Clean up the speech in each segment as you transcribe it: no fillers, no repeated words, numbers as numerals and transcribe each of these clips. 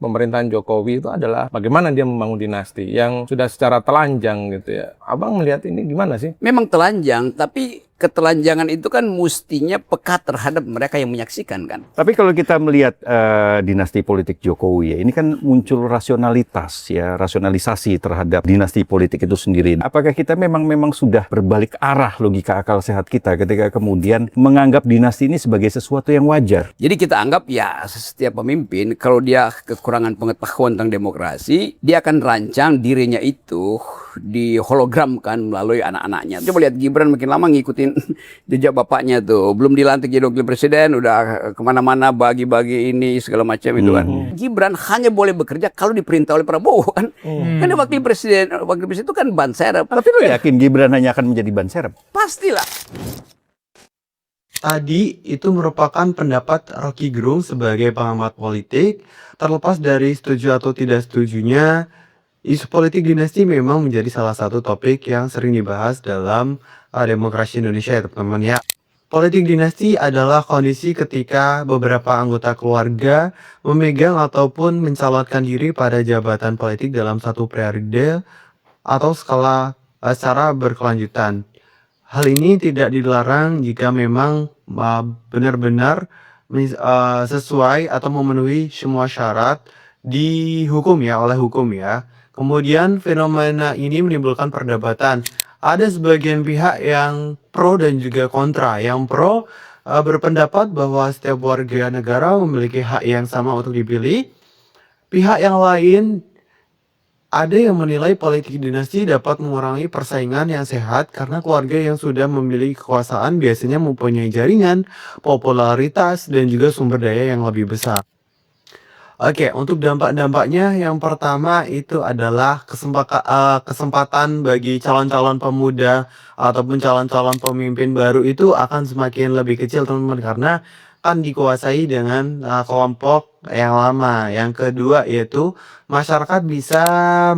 pemerintahan Jokowi itu adalah bagaimana dia membangun dinasti yang sudah secara telanjang gitu ya. Abang melihat ini gimana sih? Memang telanjang, tapi ketelanjangan itu kan mestinya peka terhadap mereka yang menyaksikan kan. Tapi kalau kita melihat dinasti politik Jokowi ya, ini kan muncul rasionalitas ya, rasionalisasi terhadap dinasti politik itu sendiri. Apakah kita memang sudah berbalik arah logika akal sehat kita ketika kemudian menganggap dinasti ini sebagai sesuatu yang wajar? Jadi kita anggap ya setiap pemimpin kalau dia kekurangan pengetahuan tentang demokrasi, dia akan rancang dirinya itu dihologramkan melalui anak-anaknya. Coba lihat Gibran makin lama ngikutin jejak bapaknya tuh. Belum dilantik jadi wakil presiden, udah kemana-mana bagi-bagi ini segala macam itu kan. Gibran hanya boleh bekerja kalau diperintah oleh Prabowo kan. Karena wakil presiden itu kan ban serep. Tapi lo yakin Gibran hanya akan menjadi ban serep? Pastilah. Tadi itu merupakan pendapat Rocky Gerung sebagai pengamat politik. Terlepas dari setuju atau tidak setujunya, isu politik dinasti memang menjadi salah satu topik yang sering dibahas dalam demokrasi Indonesia ya teman-teman ya. Politik dinasti adalah kondisi ketika beberapa anggota keluarga memegang ataupun mencalonkan diri pada jabatan politik dalam satu periode atau skala secara berkelanjutan. Hal ini tidak dilarang jika memang benar-benar sesuai atau memenuhi semua syarat di hukum ya, oleh hukum ya. Kemudian fenomena ini menimbulkan perdebatan. Ada sebagian pihak yang pro dan juga kontra. Yang pro berpendapat bahwa setiap warga negara memiliki hak yang sama untuk dipilih. Pihak yang lain ada yang menilai politik dinasti dapat mengurangi persaingan yang sehat karena keluarga yang sudah memiliki kekuasaan biasanya mempunyai jaringan, popularitas, dan juga sumber daya yang lebih besar. Oke, untuk dampak-dampaknya yang pertama itu adalah kesempatan bagi calon-calon pemuda ataupun calon-calon pemimpin baru itu akan semakin lebih kecil teman-teman karena kan dikuasai dengan kelompok yang lama. Yang kedua yaitu masyarakat bisa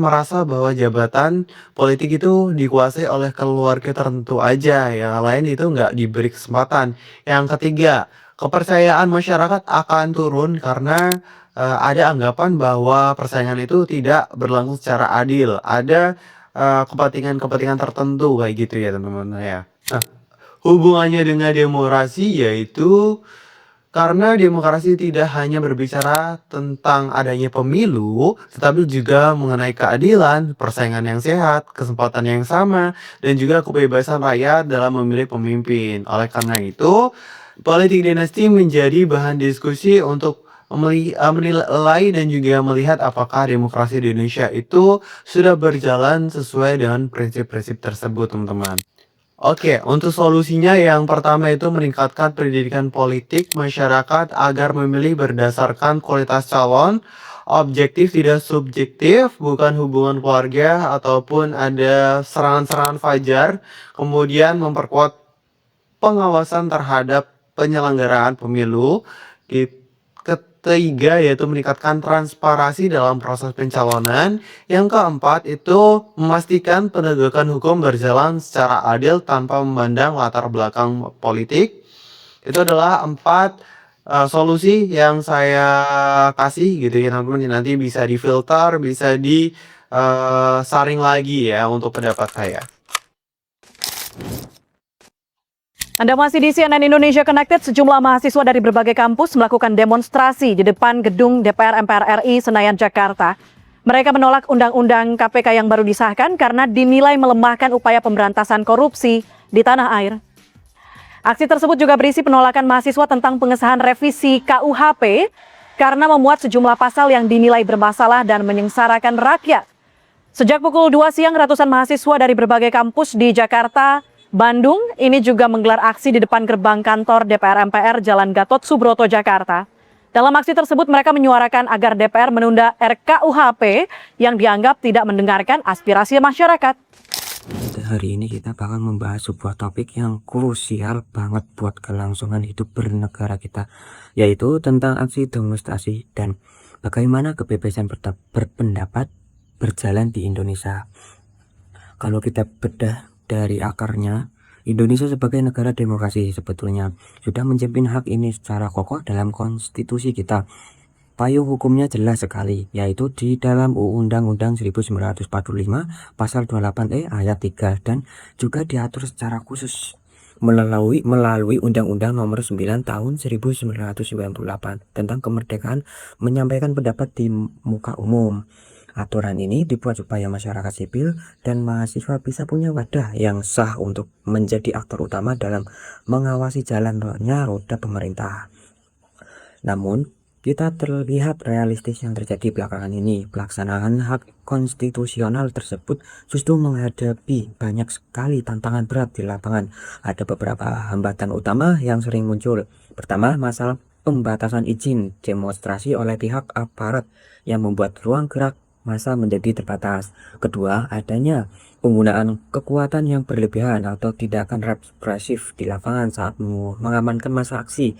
merasa bahwa jabatan politik itu dikuasai oleh keluarga tertentu aja, yang lain itu nggak diberi kesempatan. Yang ketiga, kepercayaan masyarakat akan turun karena ada anggapan bahwa persaingan itu tidak berlangsung secara adil. Ada kepentingan-kepentingan tertentu kayak gitu ya teman-teman ya. Nah, hubungannya dengan demokrasi yaitu karena demokrasi tidak hanya berbicara tentang adanya pemilu, tetapi juga mengenai keadilan, persaingan yang sehat, kesempatan yang sama, dan juga kebebasan rakyat dalam memilih pemimpin. Oleh karena itu, politik dinasti menjadi bahan diskusi untuk menilai dan juga melihat apakah demokrasi di Indonesia itu sudah berjalan sesuai dengan prinsip-prinsip tersebut, teman-teman. Oke, untuk solusinya yang pertama itu meningkatkan pendidikan politik masyarakat agar memilih berdasarkan kualitas calon, objektif tidak subjektif, bukan hubungan keluarga ataupun ada serangan-serangan fajar. Kemudian memperkuat pengawasan terhadap penyelenggaraan pemilu. Ketiga yaitu meningkatkan transparansi dalam proses pencalonan. Yang keempat itu memastikan penegakan hukum berjalan secara adil tanpa memandang latar belakang politik. Itu adalah 4 solusi yang saya kasih gitu ya teman-teman. Nanti bisa difilter, bisa disaring lagi ya untuk pendapat saya. Anda masih di CNN Indonesia Connected. Sejumlah mahasiswa dari berbagai kampus melakukan demonstrasi di depan gedung DPR MPR RI Senayan, Jakarta. Mereka menolak undang-undang KPK yang baru disahkan karena dinilai melemahkan upaya pemberantasan korupsi di tanah air. Aksi tersebut juga berisi penolakan mahasiswa tentang pengesahan revisi KUHP karena memuat sejumlah pasal yang dinilai bermasalah dan menyengsarakan rakyat. Sejak pukul 2 siang, ratusan mahasiswa dari berbagai kampus di Jakarta, Bandung ini juga menggelar aksi di depan gerbang kantor DPR MPR Jalan Gatot Subroto, Jakarta. Dalam aksi tersebut mereka menyuarakan agar DPR menunda RKUHP yang dianggap tidak mendengarkan aspirasi masyarakat. Hari ini kita bakal membahas sebuah topik yang krusial banget buat kelangsungan hidup bernegara kita, yaitu tentang aksi demonstrasi dan bagaimana kebebasan berpendapat berjalan di Indonesia. Kalau kita bedah dari akarnya, Indonesia sebagai negara demokrasi sebetulnya sudah menjamin hak ini secara kokoh dalam konstitusi kita. payung hukumnya jelas sekali, yaitu di dalam Undang-Undang 1945 pasal 28E ayat 3 dan juga diatur secara khusus melalui Undang-Undang Nomor 9 Tahun 1998 tentang kemerdekaan menyampaikan pendapat di muka umum. Aturan ini dibuat supaya masyarakat sipil dan mahasiswa bisa punya wadah yang sah untuk menjadi aktor utama dalam mengawasi jalannya roda pemerintah. Namun, kita terlihat realistis yang terjadi belakangan ini. Pelaksanaan hak konstitusional tersebut justru menghadapi banyak sekali tantangan berat di lapangan. Ada beberapa hambatan utama yang sering muncul. Pertama, masalah pembatasan izin demonstrasi oleh pihak aparat yang membuat ruang gerak massa menjadi terbatas. Kedua, adanya penggunaan kekuatan yang berlebihan atau tindakan represif di lapangan saat mengamankan massa aksi.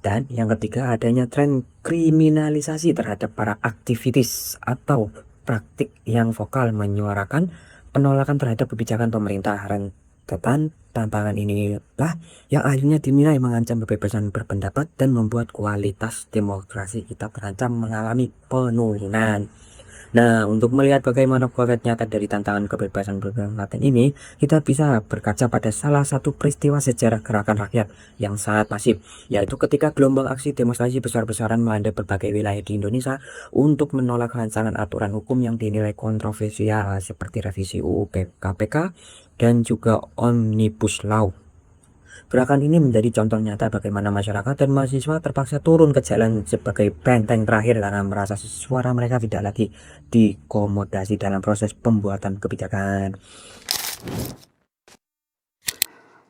Dan yang ketiga, adanya tren kriminalisasi terhadap para aktivis atau praktik yang vokal menyuarakan penolakan terhadap kebijakan pemerintah. Rentetan tantangan inilah yang akhirnya dinilai mengancam kebebasan berpendapat dan membuat kualitas demokrasi kita terancam mengalami penurunan. Nah, untuk melihat bagaimana potret nyata dari tantangan kebebasan berpendapat ini, kita bisa berkaca pada salah satu peristiwa sejarah gerakan rakyat yang sangat masif, yaitu ketika gelombang aksi demonstrasi besar-besaran melanda berbagai wilayah di Indonesia untuk menolak rancangan aturan hukum yang dinilai kontroversial seperti revisi UU KPK dan juga Omnibus Law. Gerakan ini menjadi contoh nyata bagaimana masyarakat dan mahasiswa terpaksa turun ke jalan sebagai benteng terakhir karena merasa suara mereka tidak lagi dikomodasi dalam proses pembuatan kebijakan.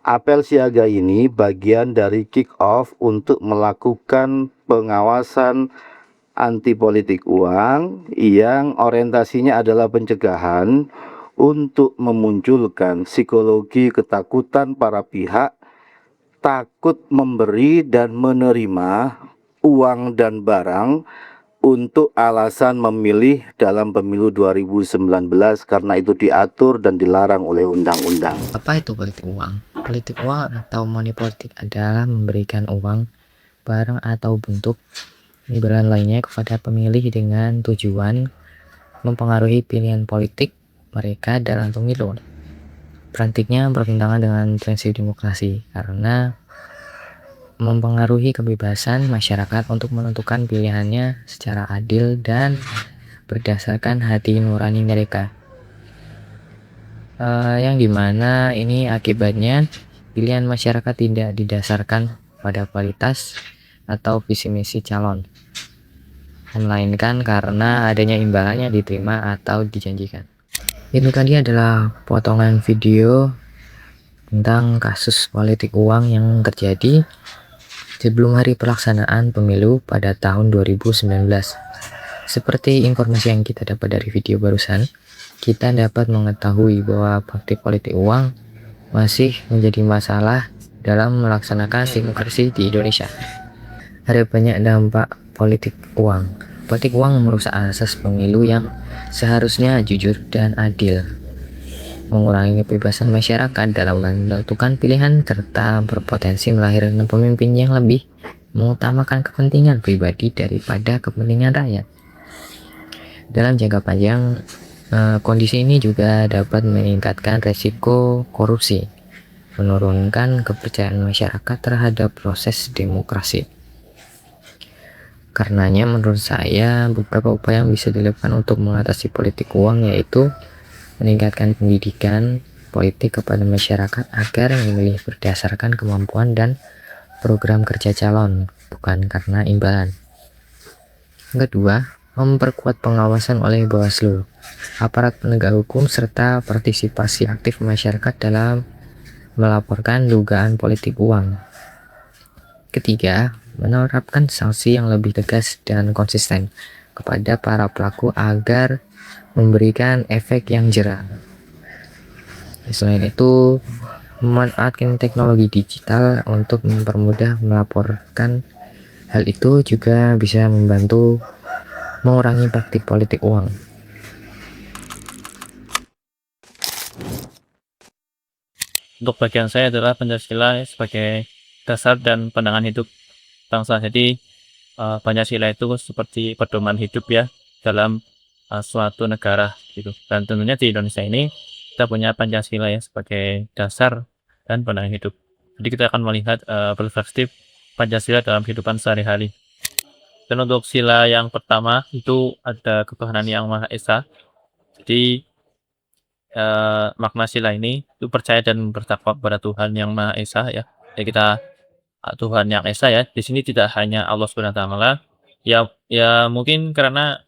Apel siaga ini bagian dari kick-off untuk melakukan pengawasan anti politik uang yang orientasinya adalah pencegahan untuk memunculkan psikologi ketakutan para pihak takut memberi dan menerima uang dan barang untuk alasan memilih dalam pemilu 2019 karena itu diatur dan dilarang oleh undang-undang. Apa itu politik uang? Politik uang atau money politik adalah memberikan uang, barang atau bentuk imbalan lainnya kepada pemilih dengan tujuan mempengaruhi pilihan politik mereka dalam pemilu. Praktiknya bertentangan dengan prinsip demokrasi karena mempengaruhi kebebasan masyarakat untuk menentukan pilihannya secara adil dan berdasarkan hati nurani mereka. Yang dimana ini akibatnya pilihan masyarakat tidak didasarkan pada kualitas atau visi misi calon, melainkan karena adanya imbalan yang diterima atau dijanjikan. Itu tadi adalah potongan video tentang kasus politik uang yang terjadi sebelum hari pelaksanaan pemilu pada tahun 2019. Seperti informasi yang kita dapat dari video barusan, kita dapat mengetahui bahwa praktik politik uang masih menjadi masalah dalam melaksanakan demokrasi di Indonesia. Ada banyak dampak politik uang. Politik uang merusak asas pemilu yang seharusnya jujur dan adil, mengurangi kebebasan masyarakat dalam menentukan pilihan, serta berpotensi melahirkan pemimpin yang lebih mengutamakan kepentingan pribadi daripada kepentingan rakyat. Dalam jangka panjang, kondisi ini juga dapat meningkatkan resiko korupsi, menurunkan kepercayaan masyarakat terhadap proses demokrasi. Karenanya menurut saya beberapa upaya yang bisa dilakukan untuk mengatasi politik uang yaitu meningkatkan pendidikan politik kepada masyarakat agar memilih berdasarkan kemampuan dan program kerja calon, bukan karena imbalan. Yang kedua, memperkuat pengawasan oleh Bawaslu, aparat penegak hukum, serta partisipasi aktif masyarakat dalam melaporkan dugaan politik uang. Ketiga, menerapkan sanksi yang lebih tegas dan konsisten kepada para pelaku agar memberikan efek yang jera. Selain itu, memanfaatkan teknologi digital untuk mempermudah melaporkan. Hal itu juga bisa membantu mengurangi praktik politik uang. Untuk bagian saya adalah Pancasila sebagai dasar dan pandangan hidup bangsa. Jadi Pancasila itu seperti pedoman hidup ya dalam suatu negara gitu. Dan tentunya di Indonesia ini kita punya Pancasila ya sebagai dasar dan pandangan hidup. Jadi kita akan melihat perspektif Pancasila dalam kehidupan sehari-hari. Dan untuk sila yang pertama itu ada ketuhanan yang Maha Esa. Jadi makna sila ini itu percaya dan bertakwa kepada Tuhan yang Maha Esa ya. Ya kita Tuhan yang Esa ya. Di sini tidak hanya Allah Subhanahu wa taala. Ya mungkin karena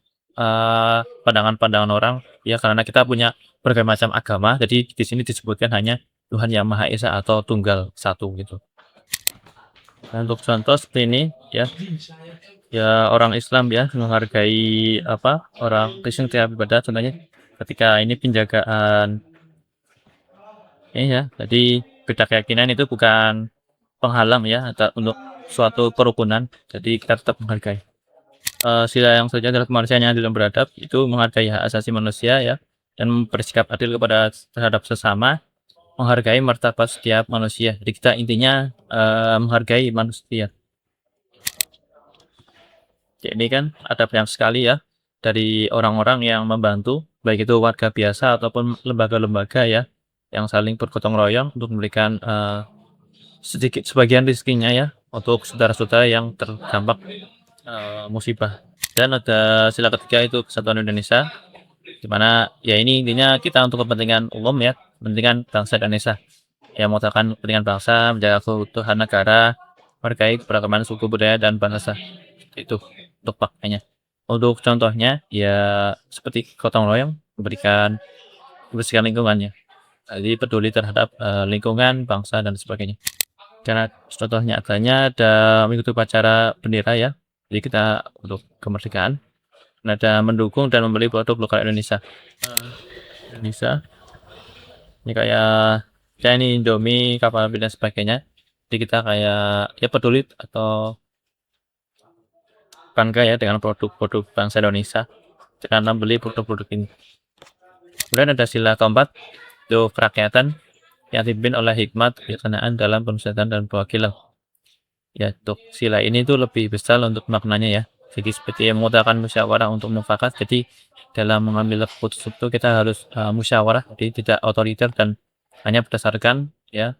pandangan-pandangan orang ya, karena kita punya berbagai macam agama. Jadi di sini disebutkan hanya Tuhan yang Maha Esa atau tunggal satu gitu. Dan untuk contoh seperti ini ya orang Islam ya menghargai orang Kristen ketika beribadah, contohnya ketika ini penjagaan ini ya. Jadi beda keyakinan itu bukan penghalang ya untuk suatu kerukunan, jadi kita tetap menghargai. Sila yang selanjutnya adalah kemanusiaan yang adil dan beradab, itu menghargai hak asasi manusia ya, dan bersikap adil terhadap sesama, menghargai martabat setiap manusia. Jadi kita intinya menghargai manusia. Jadi ini kan ada banyak sekali ya dari orang-orang yang membantu, baik itu warga biasa ataupun lembaga-lembaga ya, yang saling bergotong royong untuk memberikan sebagian rezekinya ya untuk saudara-saudara yang terdampak musibah. Dan ada sila ketiga itu kesatuan Indonesia, dimana ya ini intinya kita untuk kepentingan umum ya, kepentingan bangsa Indonesia, yang mengutamakan kepentingan bangsa, menjaga keutuhan negara, menghargai keberagaman suku budaya dan bahasa. Itu untuk maknanya. Untuk contohnya ya seperti gotong royong, memberikan kebersihan lingkungannya, jadi peduli terhadap lingkungan, bangsa dan sebagainya. Karena contoh nyatanya ada mengikuti upacara bendera ya, jadi kita untuk kemerdekaan, dan ada mendukung dan membeli produk lokal Indonesia. Ini kayak ini Indomie, kapal dan sebagainya. Jadi kita kayak ya peduli atau bangga ya dengan produk-produk bangsa Indonesia karena beli produk-produk ini. Kemudian ada sila keempat itu kerakyatan yang dipimpin oleh hikmat kebijaksanaan dalam pemusatan dan perwakilan. Ya, untuk sila ini tuh lebih besar untuk maknanya ya. Jadi seperti yang mengutarakan musyawarah untuk mufakat. Jadi dalam mengambil keputusan itu kita harus musyawarah, jadi tidak otoriter dan hanya berdasarkan ya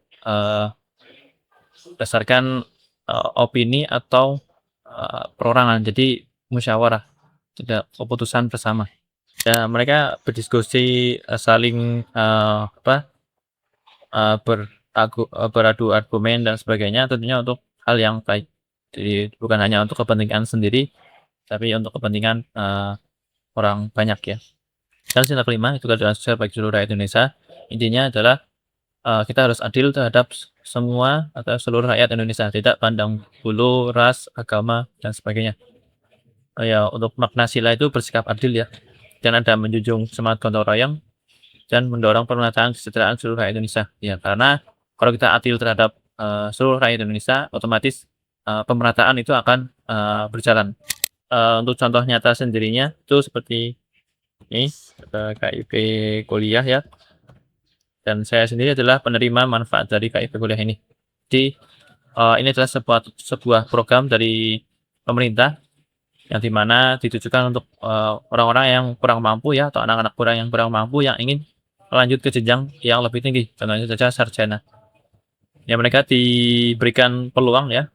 opini atau perorangan. Jadi musyawarah, tidak keputusan bersama. Ya, mereka berdiskusi saling beradu argumen dan sebagainya, tentunya untuk hal yang baik. Jadi bukan hanya untuk kepentingan sendiri, tapi untuk kepentingan orang banyak ya. Dan sila kelima itu keadilan sosial bagi seluruh rakyat Indonesia. Intinya adalah kita harus adil terhadap semua atau seluruh rakyat Indonesia, tidak pandang bulu, ras, agama dan sebagainya. Ya, untuk makna sila itu bersikap adil ya, dan ada menjunjung semangat gotong royong dan mendorong pemerataan kesejahteraan seluruh rakyat Indonesia. Ya, karena kalau kita adil terhadap seluruh rakyat Indonesia, otomatis pemerataan itu akan berjalan. Untuk contoh nyata sendirinya itu seperti ini, ada KIP kuliah ya. Dan saya sendiri adalah penerima manfaat dari KIP kuliah ini. Jadi ini adalah sebuah program dari pemerintah yang dimana ditujukan untuk orang-orang yang kurang mampu ya, atau anak-anak yang kurang mampu yang ingin lanjut ke jenjang yang lebih tinggi, contohnya saja sarjana. Ya, mereka diberikan peluang ya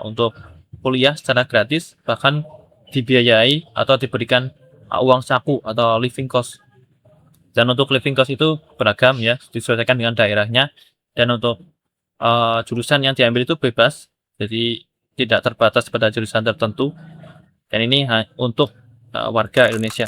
untuk kuliah secara gratis, bahkan dibiayai atau diberikan uang saku atau living cost. Dan untuk living cost itu beragam ya, disesuaikan dengan daerahnya. Dan untuk jurusan yang diambil itu bebas, jadi tidak terbatas pada jurusan tertentu. Dan ini untuk warga Indonesia.